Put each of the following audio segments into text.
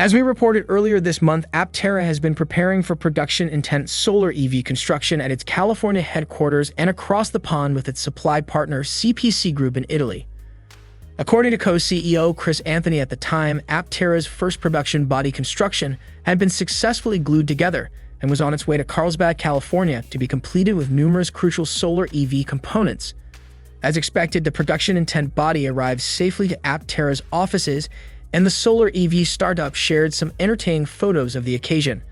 As we reported earlier this month, Aptera has been preparing for production-intent solar EV construction at its California headquarters and across the pond with its supply partner CPC Group in Italy. According to co-CEO Chris Anthony at the time, Aptera's first production body construction had been successfully glued together and was on its way to Carlsbad, California, to be completed with numerous crucial solar EV components. As expected, the production-intent body arrived safely to Aptera's offices, and the solar EV startup shared some entertaining photos of the occasion.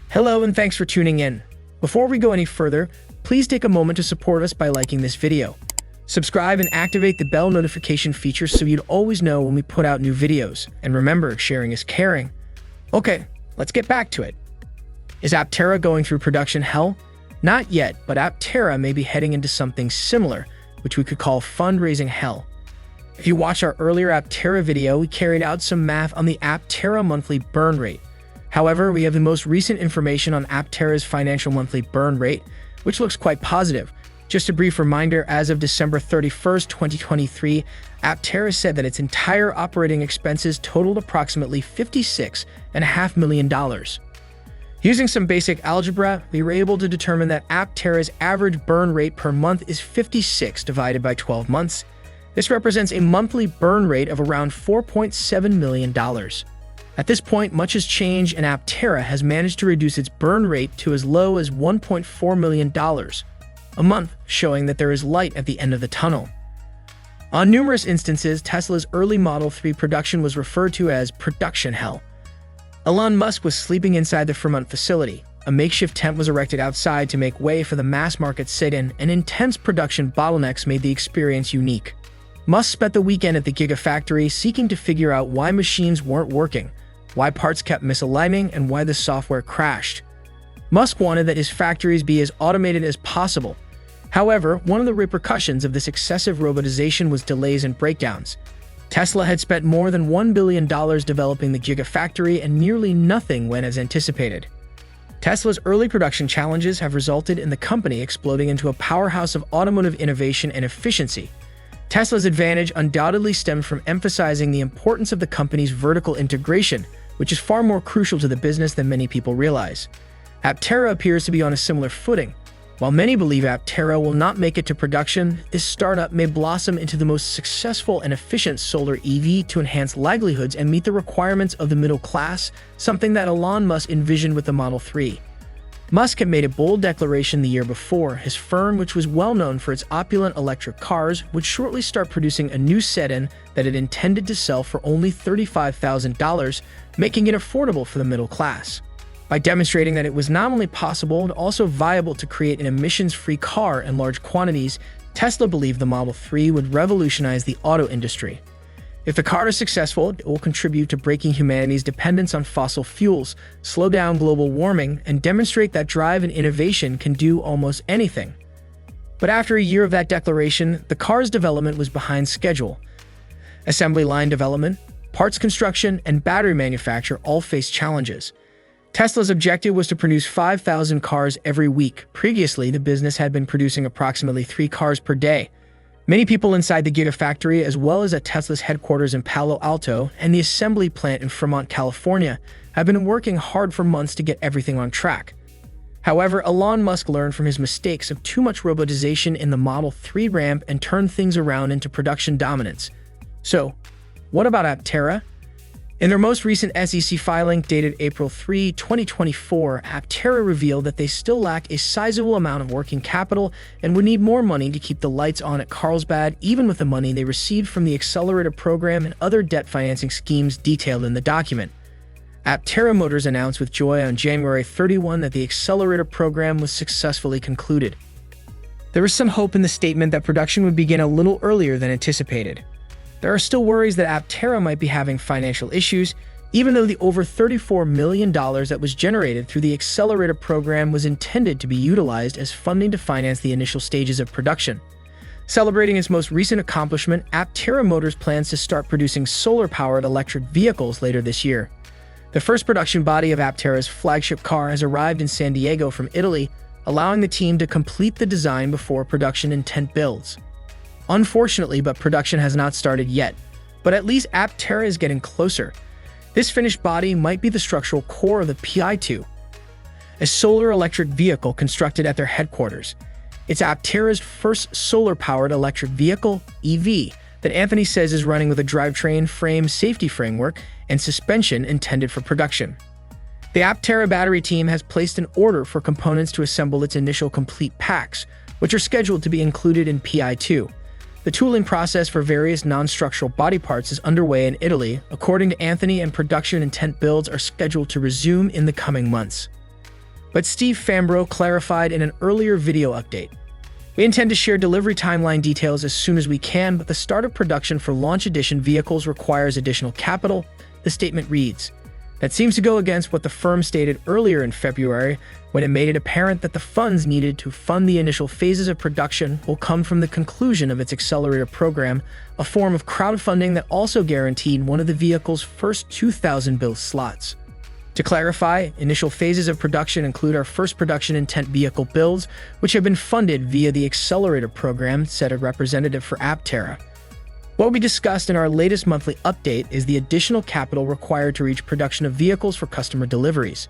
Hello and thanks for tuning in. Before we go any further, please take a moment to support us by liking this video. Subscribe and activate the bell notification feature so you'd always know when we put out new videos. And remember, sharing is caring. Okay, let's get back to it. Is Aptera going through production hell? Not yet, but Aptera may be heading into something similar, which we could call fundraising hell. If you watched our earlier Aptera video, we carried out some math on the Aptera monthly burn rate. However, we have the most recent information on Aptera's financial monthly burn rate, which looks quite positive. Just a brief reminder, as of December 31st, 2023, Aptera said that its entire operating expenses totaled approximately $56.5 million. Using some basic algebra, we were able to determine that Aptera's average burn rate per month is 56 divided by 12 months. This represents a monthly burn rate of around $4.7 million. At this point, much has changed, and Aptera has managed to reduce its burn rate to as low as $1.4 million a month, showing that there is light at the end of the tunnel. On numerous instances, Tesla's early Model 3 production was referred to as production hell. Elon Musk was sleeping inside the Fremont facility. A makeshift tent was erected outside to make way for the mass-market sit-in, and intense production bottlenecks made the experience unique. Musk spent the weekend at the Gigafactory seeking to figure out why machines weren't working, why parts kept misaligning, and why the software crashed. Musk wanted that his factories be as automated as possible. However, one of the repercussions of this excessive robotization was delays and breakdowns. Tesla had spent more than $1 billion developing the Gigafactory, and nearly nothing went as anticipated. Tesla's early production challenges have resulted in the company exploding into a powerhouse of automotive innovation and efficiency. Tesla's advantage undoubtedly stemmed from emphasizing the importance of the company's vertical integration, which is far more crucial to the business than many people realize. Aptera appears to be on a similar footing. While many believe Aptera will not make it to production, this startup may blossom into the most successful and efficient solar EV to enhance livelihoods and meet the requirements of the middle class, something that Elon Musk envisioned with the Model 3. Musk had made a bold declaration the year before. His firm, which was well known for its opulent electric cars, would shortly start producing a new sedan that it intended to sell for only $35,000, making it affordable for the middle class. By demonstrating that it was not only possible but also viable to create an emissions-free car in large quantities, Tesla believed the Model 3 would revolutionize the auto industry. If the car is successful, it will contribute to breaking humanity's dependence on fossil fuels, slow down global warming, and demonstrate that drive and innovation can do almost anything. But after a year of that declaration, the car's development was behind schedule. Assembly line development, parts construction, and battery manufacture all faced challenges. Tesla's objective was to produce 5,000 cars every week. Previously, the business had been producing approximately 3 cars per day. Many people inside the Gigafactory, as well as at Tesla's headquarters in Palo Alto and the assembly plant in Fremont, California, have been working hard for months to get everything on track. However, Elon Musk learned from his mistakes of too much robotization in the Model 3 ramp and turned things around into production dominance. So, what about Aptera? In their most recent SEC filing dated April 3, 2024, Aptera revealed that they still lack a sizable amount of working capital and would need more money to keep the lights on at Carlsbad, even with the money they received from the accelerator program and other debt financing schemes detailed in the document. Aptera Motors announced with joy on January 31 that the accelerator program was successfully concluded. There was some hope in the statement that production would begin a little earlier than anticipated. There are still worries that Aptera might be having financial issues, even though the over $34 million that was generated through the accelerator program was intended to be utilized as funding to finance the initial stages of production. Celebrating its most recent accomplishment, Aptera Motors plans to start producing solar-powered electric vehicles later this year. The first production body of Aptera's flagship car has arrived in San Diego from Italy, allowing the team to complete the design before production intent builds. Unfortunately, but production has not started yet, but at least Aptera is getting closer. This finished body might be the structural core of the PI2, a solar electric vehicle constructed at their headquarters. It's Aptera's first solar-powered electric vehicle, EV, that Anthony says is running with a drivetrain, frame, safety framework, and suspension intended for production. The Aptera battery team has placed an order for components to assemble its initial complete packs, which are scheduled to be included in PI2. The tooling process for various non-structural body parts is underway in Italy, according to Anthony, and production intent builds are scheduled to resume in the coming months. But Steve Fambro clarified in an earlier video update. We intend to share delivery timeline details as soon as we can, but the start of production for launch edition vehicles requires additional capital, the statement reads. That seems to go against what the firm stated earlier in February, when it made it apparent that the funds needed to fund the initial phases of production will come from the conclusion of its accelerator program, a form of crowdfunding that also guaranteed one of the vehicle's first 2,000 build slots. To clarify, initial phases of production include our first production intent vehicle builds, which have been funded via the accelerator program, said a representative for Aptera. What we discussed in our latest monthly update is the additional capital required to reach production of vehicles for customer deliveries.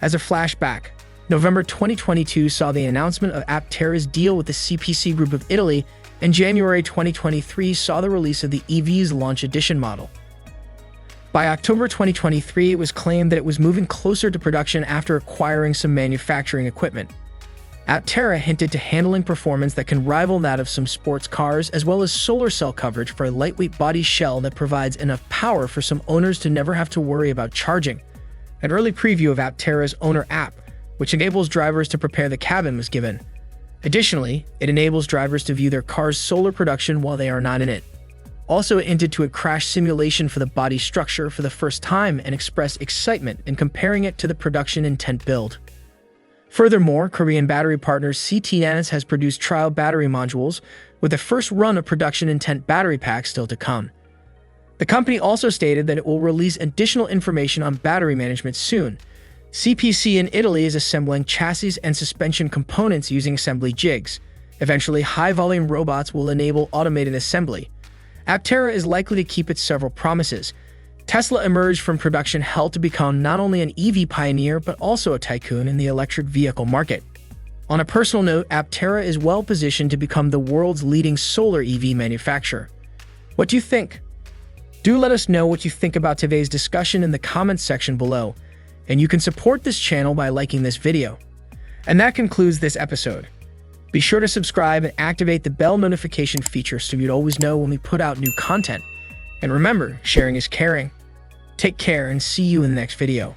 As a flashback, November 2022 saw the announcement of Aptera's deal with the CPC Group of Italy, and January 2023 saw the release of the EV's launch edition model. By October 2023, it was claimed that it was moving closer to production after acquiring some manufacturing equipment. Aptera hinted to handling performance that can rival that of some sports cars, as well as solar cell coverage for a lightweight body shell that provides enough power for some owners to never have to worry about charging. An early preview of Aptera's owner app, which enables drivers to prepare the cabin, was given. Additionally, it enables drivers to view their car's solar production while they are not in it. Also, it hinted to a crash simulation for the body structure for the first time and expressed excitement in comparing it to the production intent build. Furthermore, Korean battery partner CTNS has produced trial battery modules, with the first run of production intent battery packs still to come. The company also stated that it will release additional information on battery management soon. CPC in Italy is assembling chassis and suspension components using assembly jigs. Eventually, high-volume robots will enable automated assembly. Aptera is likely to keep its several promises. Tesla emerged from production hell to become not only an EV pioneer, but also a tycoon in the electric vehicle market. On a personal note, Aptera is well positioned to become the world's leading solar EV manufacturer. What do you think? Do let us know what you think about today's discussion in the comments section below, and you can support this channel by liking this video. And that concludes this episode. Be sure to subscribe and activate the bell notification feature so you'd always know when we put out new content. And remember, sharing is caring. Take care and see you in the next video.